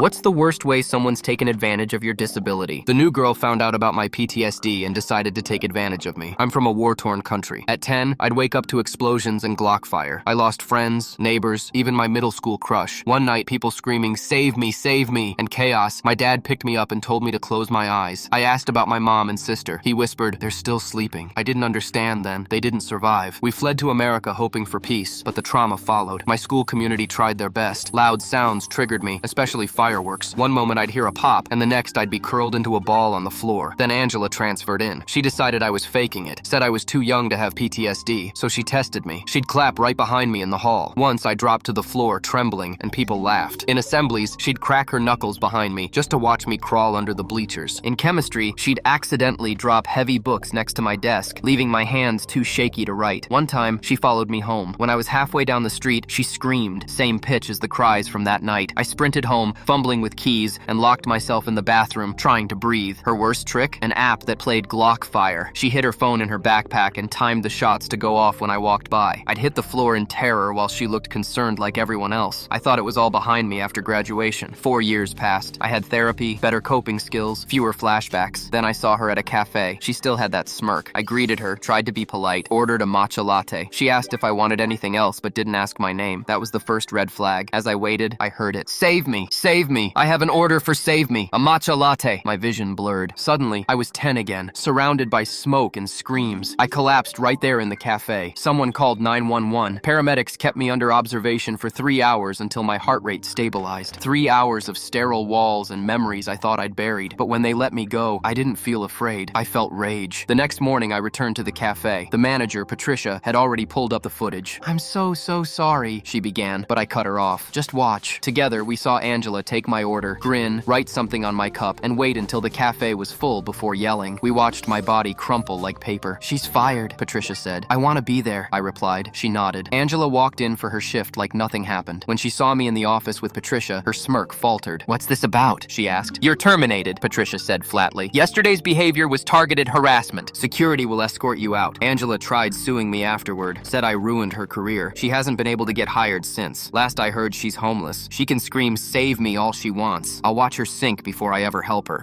What's the worst way someone's taken advantage of your disability? The new girl found out about my PTSD and decided to take advantage of me. I'm from a war-torn country. At 10, I'd wake up to explosions and Glock fire. I lost friends, neighbors, even my middle school crush. One night, people screaming, save me, and chaos. My dad picked me up and told me to close my eyes. I asked about my mom and sister. He whispered, they're still sleeping. I didn't understand then. They didn't survive. We fled to America hoping for peace, but the trauma followed. My school community tried their best. Loud sounds triggered me, especially fireworks. One moment I'd hear a pop, and the next I'd be curled into a ball on the floor. Then Angela transferred in. She decided I was faking it, said I was too young to have PTSD, so she tested me. She'd clap right behind me in the hall. Once I dropped to the floor trembling, and people laughed. In assemblies, she'd crack her knuckles behind me just to watch me crawl under the bleachers. In chemistry, she'd accidentally drop heavy books next to my desk, leaving my hands too shaky to write. One time, she followed me home. When I was halfway down the street, she screamed, same pitch as the cries from that night. I sprinted home, fumbling with keys, and locked myself in the bathroom, trying to breathe. Her worst trick? An app that played Glock fire. She hid her phone in her backpack and timed the shots to go off when I walked by. I'd hit the floor in terror while she looked concerned like everyone else. I thought it was all behind me after graduation. 4 years passed. I had therapy, better coping skills, fewer flashbacks. Then I saw her at a cafe. She still had that smirk. I greeted her, tried to be polite, ordered a matcha latte. She asked if I wanted anything else but didn't ask my name. That was the first red flag. As I waited, I heard it. Save me! Save me! I have an order for save me! A matcha latte! My vision blurred. Suddenly, I was 10 again, surrounded by smoke and screams. I collapsed right there in the cafe. Someone called 911. Paramedics kept me under observation for 3 hours until my heart rate stabilized. 3 hours of sterile walls and memories I thought I'd buried. But when they let me go, I didn't feel afraid. I felt rage. The next morning, I returned to the cafe. The manager, Patricia, had already pulled up the footage. I'm so sorry, she began, but I cut her off. Just watch. Together, we saw Angela take my order, grin, write something on my cup, and wait until the cafe was full before yelling. We watched my body crumple like paper. She's fired, Patricia said. I want to be there, I replied. She nodded. Angela walked in for her shift like nothing happened. When she saw me in the office with Patricia, her smirk faltered. What's this about? She asked. You're terminated, Patricia said flatly. Yesterday's behavior was targeted harassment. Security will escort you out. Angela tried suing me afterward, said I ruined her career. She hasn't been able to get hired since. Last I heard, she's homeless. She can scream, save me all she wants. I'll watch her sink before I ever help her.